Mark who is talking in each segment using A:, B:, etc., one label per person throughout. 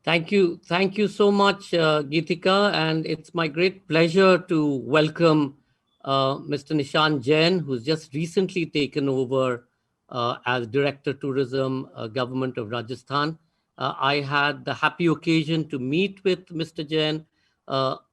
A: Thank you so much, Geetika, and it's my great pleasure to welcome Mr. Nishan Jain, who's just recently taken over as Director Tourism, Government of Rajasthan. I had the happy occasion to meet with Mr. Jain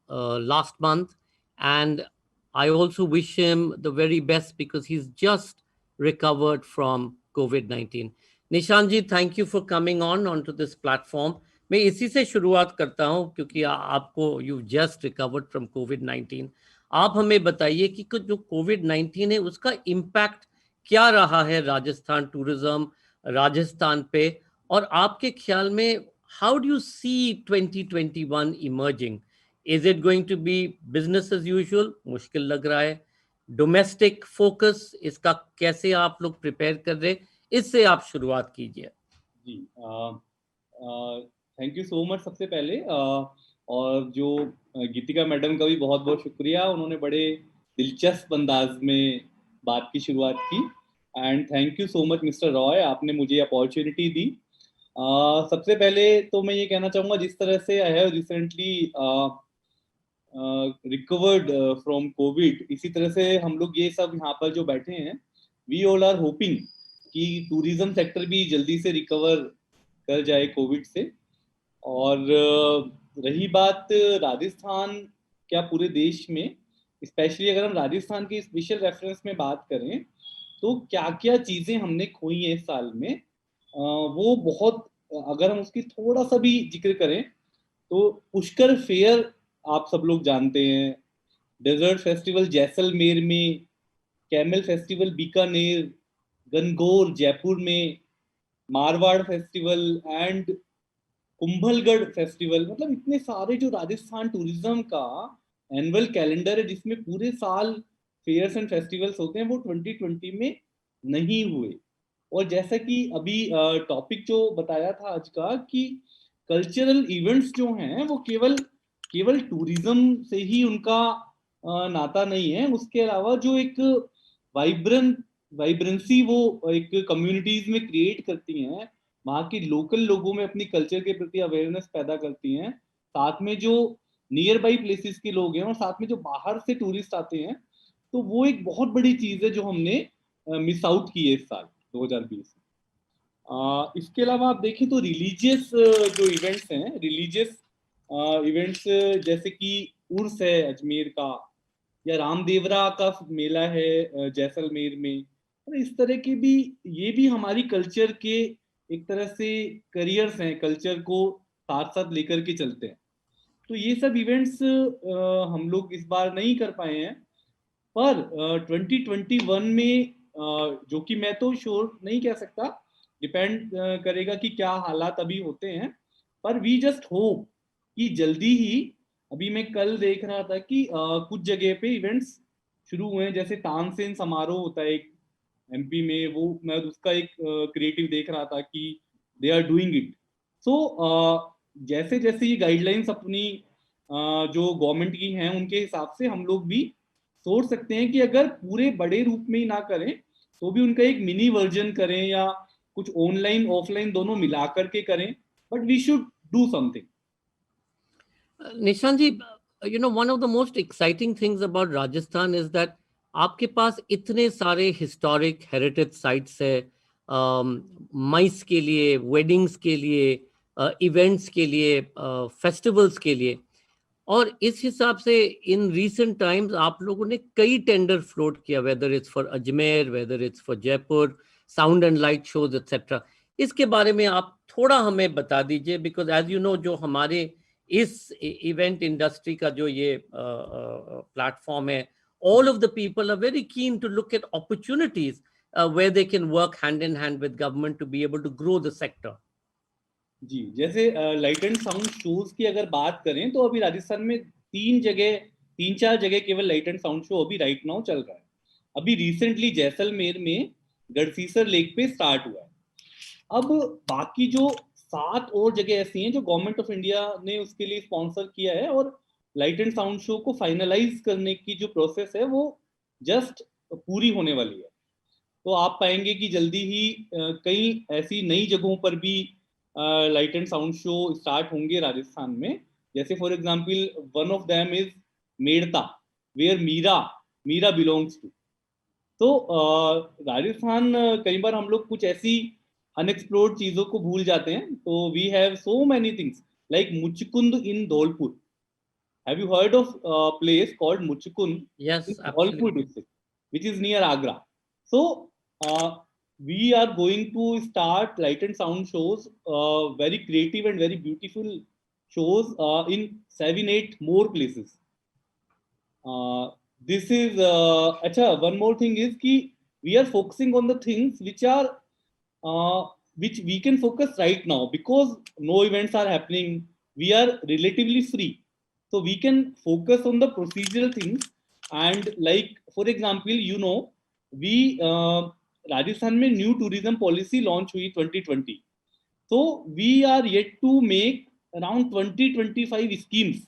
A: last month, and I also wish him the very best because he's just recovered from COVID-19. Nishan ji, thank you for coming on onto this platform. मैं इसी से शुरुआत करता हूं क्योंकि आपको you just recovered from कोविड-19। आप हमें बताइए कि जो कोविड-19 है उसका इम्पैक्ट क्या रहा है राजस्थान टूरिज्म, राजस्थान पे, और आपके ख्याल में how do you see 2021 emerging? Is it going to be business as usual? मुश्किल लग रहा है। डोमेस्टिक फोकस इसका कैसे आप लोग प्रिपेयर कर रहे, इससे आप शुरुआत कीजिए।
B: जी, थैंक यू सो मच। सबसे पहले और जो गीतिका मैडम का भी बहुत बहुत शुक्रिया, उन्होंने बड़े दिलचस्प अंदाज में बात की शुरुआत की। And thank you so much mister Roy, आपने मुझे अपॉर्चुनिटी दी। सबसे पहले तो मैं ये कहना चाहूँगा, जिस तरह से I have recently recovered from Covid, इसी तरह से हम लोग ये सब यहाँ पर जो बैठे हैं, वी ऑल आर होपिंग कि टूरिज्म सेक्टर भी जल्दी से रिकवर कर जाए कोविड से। और रही बात राजस्थान, क्या पूरे देश में, स्पेशली अगर हम राजस्थान की स्पेशल रेफरेंस में बात करें तो क्या क्या चीज़ें हमने खोई हैं इस साल में, वो बहुत, अगर हम उसकी थोड़ा सा भी जिक्र करें तो पुष्कर फेयर आप सब लोग जानते हैं, डेजर्ट फेस्टिवल जैसलमेर में, कैमल फेस्टिवल बीकानेर, गनगौर जयपुर में, Marwar festival and Kumbhalgarh festival, मतलब इतने सारे जो राजस्थान टूरिज्म का एनुअल कैलेंडर है जिसमें पूरे साल फेयर्स एंड फेस्टिवल्स होते हैं, वो 2020 में नहीं हुए। और जैसा कि अभी टॉपिक जो बताया था आज का कि कल्चरल इवेंट्स जो हैं वो केवल टूरिज्म से ही उनका नाता नहीं है, उसके अलावा जो एक वाइब्रेंसी वो एक कम्युनिटीज में क्रिएट करती हैं, वहाँ की लोकल लोगों में अपनी कल्चर के प्रति अवेयरनेस पैदा करती हैं, साथ में जो नियर बाई प्लेसेस के लोग हैं और साथ में जो बाहर से टूरिस्ट आते हैं, तो वो एक बहुत बड़ी चीज़ है जो हमने मिस आउट की है इस साल 2020। इसके अलावा आप देखें तो रिलीजियस जो इवेंट्स हैं, रिलीजियस इवेंट्स जैसे कि उर्स है अजमेर का, या रामदेवरा का मेला है जैसलमेर में, तो इस तरह के भी, ये भी हमारी कल्चर के एक तरह से करियर्स हैं, कल्चर को साथ साथ लेकर के चलते हैं। तो ये सब इवेंट्स हम लोग इस बार नहीं कर पाए हैं, पर 2021 में जो कि मैं तो श्योर नहीं कह सकता, डिपेंड करेगा कि क्या हालात अभी होते हैं, पर वी जस्ट होप कि जल्दी ही, अभी मैं कल देख रहा था कि कुछ जगह पे इवेंट्स शुरू हुए हैं, जैसे तानसेन समारोह होता है एक एमपी में, वो मैं उसका एक क्रिएटिव देख रहा था कि दे आर डूइंग इट। सो जैसे जैसे ये गाइडलाइंस अपनी जो गवर्नमेंट की हैं उनके हिसाब से हम लोग भी सोच सकते हैं कि अगर पूरे बड़े रूप में ही ना करें तो भी उनका एक मिनी वर्जन करें, या कुछ ऑनलाइन ऑफलाइन दोनों मिला करके करें, but we should do something.
A: Nishan ji, one of the most exciting things about Rajasthan is that आपके पास इतने सारे हिस्टोरिक हेरिटेज साइट्स है, माइस के लिए, वेडिंग्स के लिए, इवेंट्स के लिए, फेस्टिवल्स के लिए, और इस हिसाब से इन रीसेंट टाइम्स आप लोगों ने कई टेंडर फ्लोट किया, whether it's for Ajmer, whether it's for Jaipur, sound and light shows etcetera. इसके बारे में आप थोड़ा हमें बता दीजिए, बिकॉज एज यू नो जो हमारे इस इवेंट इंडस्ट्री का जो ये प्लेटफॉर्म है, all of the people are very keen to look at opportunities where they can work hand in hand with government to be able to grow the sector.
B: जी, जैसे light and sound shows की अगर बात करें तो अभी राजस्थान में तीन चार जगह केवल लाइट एंड साउंड शो अभी राइट नाउ चल रहा है। अभी रिसेंटली जैसलमेर में गढ़सीसर लेक पे स्टार्ट हुआ है। अब बाकी जो 7 और जगह ऐसी हैं जो गवर्नमेंट ऑफ इंडिया ने उसके लिए स्पॉन्सर किया है, और लाइट एंड साउंड शो को फाइनलाइज करने की जो प्रोसेस है वो जस्ट पूरी होने वाली है। तो आप पाएंगे कि जल्दी ही कई ऐसी नई जगहों पर भी light and sound show start होंगे राजस्थान में. जैसे for example one of them is Merta, where Meera belongs to. तो राजस्थान कई बार हम लोग कुछ ऐसी अनएक्सप्लोर्ड चीजों को भूल जाते हैं. तो we have so many things like Muchkund in Dholpur. Have you heard of place called Muchkund
A: Yes,
B: in Dholpur
A: absolutely.
B: district, which is near Agra? So we are going to start light and sound shows, very creative and very beautiful shows in 7-8 more places. This is acha. One more thing is ki we are focusing on the things which we can focus right now because no events are happening. We are relatively free, so we can focus on the procedural things. And like for example, we Rajasthan में new tourism policy launch हुई 2020. So we are yet to make around 20-25 schemes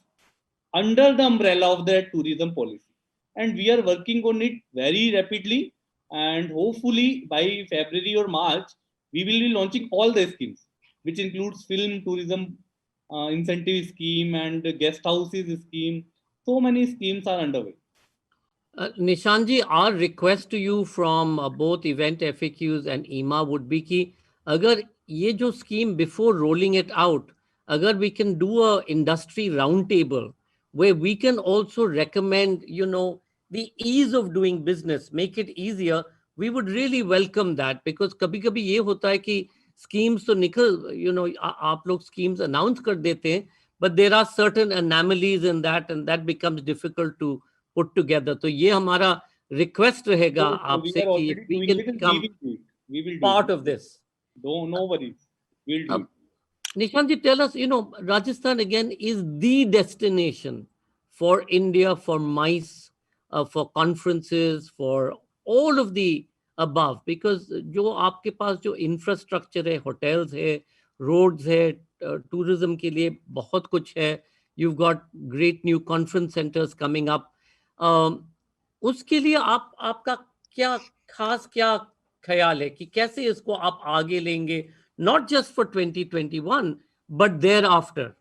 B: under the umbrella of that tourism policy, and we are working on it very rapidly, and hopefully by February or March we will be launching all the schemes, which includes film tourism incentive scheme and guest houses scheme. So many schemes are underway.
A: Nishanji, our request to you from both Event FAQs and EMA would be कि अगर ये जो scheme before rolling it out, अगर we can do a industry roundtable where we can also recommend, the ease of doing business, make it easier, we would really welcome that because कभी-कभी ये होता है कि schemes तो निकल, आप लोग schemes announce कर देते हैं, but there are certain anomalies in that and that becomes difficult to put together. तो ये हमारा रिक्वेस्ट रहेगा
B: So we
A: आपसे
B: are
A: कि
B: already
A: we
B: doing
A: can
B: it, and
A: become
B: we will do
A: part
B: it.
A: of this.
B: No worries, we'll do it.
A: Nishanji, tell us, Rajasthan again is the destination for India, for MICE, for conferences, for all of the above, because जो आपके पास जो infrastructure है, hotels है, roads है, tourism के लिए बहुत कुछ है, you've got great new conference centers coming up. उसके लिए आपका क्या खास क्या ख्याल है कि कैसे इसको आप आगे लेंगे, not just for 2021 but thereafter?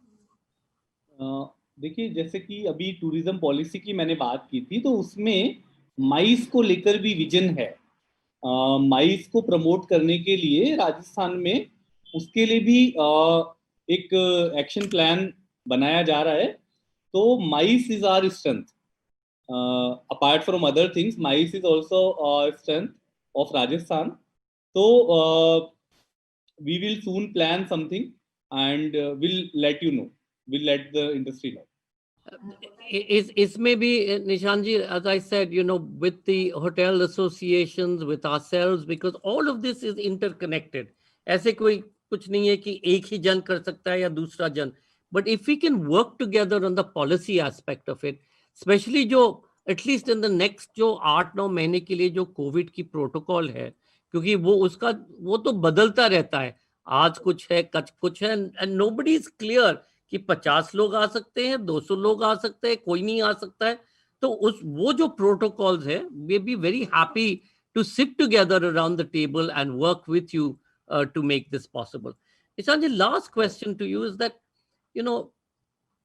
B: देखिए, जैसे कि अभी टूरिज्म पॉलिसी की मैंने बात की थी, तो उसमें माइस को लेकर भी विजन है. माइस को प्रमोट करने के लिए राजस्थान में उसके लिए भी एक एक्शन प्लान बनाया जा रहा है. तो mines is our strength. Apart from other things, mines is also strength of Rajasthan. तो we will soon plan something, and we'll let the industry know.
A: Is maybe Nishanji, as I said, with the hotel associations, with ourselves, because all of this is interconnected. ऐसे कोई कुछ नहीं है कि एक ही जन कर सकता है या दूसरा जन. But if we can work together on the policy aspect of it, especially जो at least in the next जो 8-9 महीने के लिए जो कोविड की प्रोटोकॉल है, क्योंकि वो तो बदलता रहता है. आज कुछ है, कल कुछ है, and nobody is clear कि 50 लोग आ सकते हैं, 200 लोग आ सकते हैं, कोई नहीं आ सकता है. तो वो जो प्रोटोकॉल्स है, we be very happy to sit together around the table and work with you to make this possible. Ishanji, last question to you is that,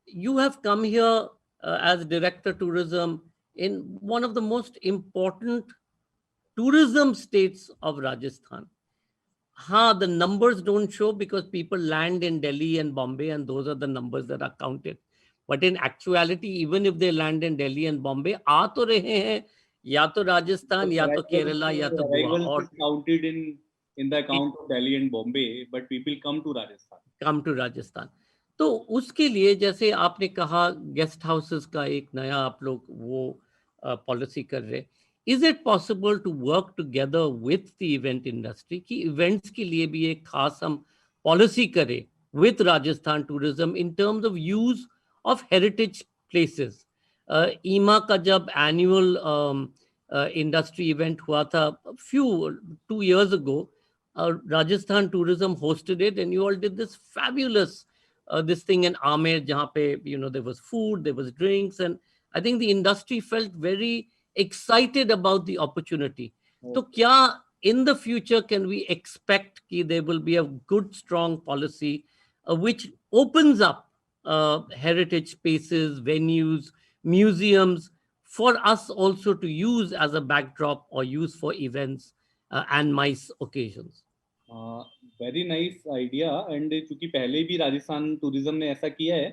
A: you have come here as Director Tourism in one of the most important tourism states of Rajasthan. The numbers don't show because people land in Delhi and Bombay and those are the numbers that are counted. But in actuality, even if they land in Delhi and Bombay, आ तो रहे हैं या तो राजस्थान या तो केरला या तो Goa.
B: Arrivals is counted in the account of Delhi and Bombay, but people come to Rajasthan.
A: तो उसके लिए जैसे आपने कहा गेस्ट हाउसेस का एक नया आप लोग वो पॉलिसी कर रहे, is it possible to work together with the event industry कि इवेंट्स के लिए भी एक खास हम पॉलिसी करें with Rajasthan tourism in terms of use of heritage places? ईमा का जब एनुअल इंडस्ट्री इवेंट हुआ था few 2 years ago, Rajasthan tourism hosted it and you all did this fabulous this thing in Amer jahan pe there was food, there was drinks, and I think the industry felt very excited about the opportunity. तो क्या in the future can we expect that there will be a good, strong policy which opens up heritage spaces, venues, museums for us also to use as a backdrop or use for events and MICE occasions?
B: Very nice idea. And चूंकि पहले भी Rajasthan tourism ने ऐसा किया है,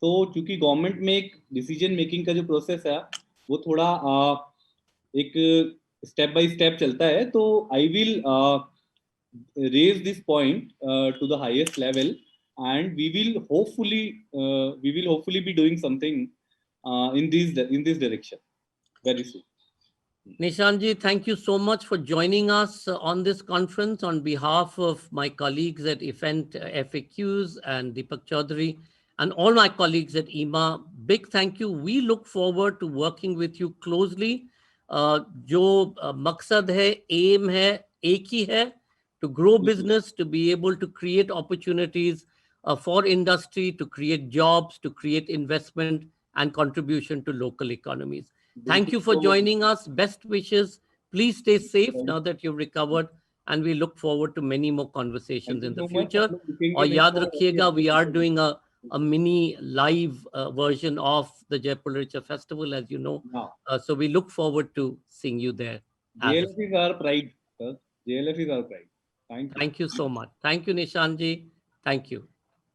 B: तो चूंकि government में एक डिसीजन मेकिंग का जो प्रोसेस है वो थोड़ा एक स्टेप बाय स्टेप चलता है, तो I will raise this point to the highest level, and we will hopefully be doing something in this direction very soon.
A: Nishan ji, thank you so much for joining us on this conference. On behalf of my colleagues at Event FAQs and Deepak Chaudhary and all my colleagues at IMA, big thank you. We look forward to working with you closely. जो मकसद है, aim है, एक ही है, to grow business, to be able to create opportunities for industry, to create jobs, to create investment and contribution to local economies. Thank you for joining us. Best wishes. Please stay safe now that you've recovered, and we look forward to many more conversations in the future. और याद रखिएगा, we are doing a mini live version of the Jaipur Literature Festival, as you know. So we look forward to seeing you there.
B: JLF is our pride, sir. JLF is our pride.
A: Thank you so much. Thank you, Nishan ji. Thank you.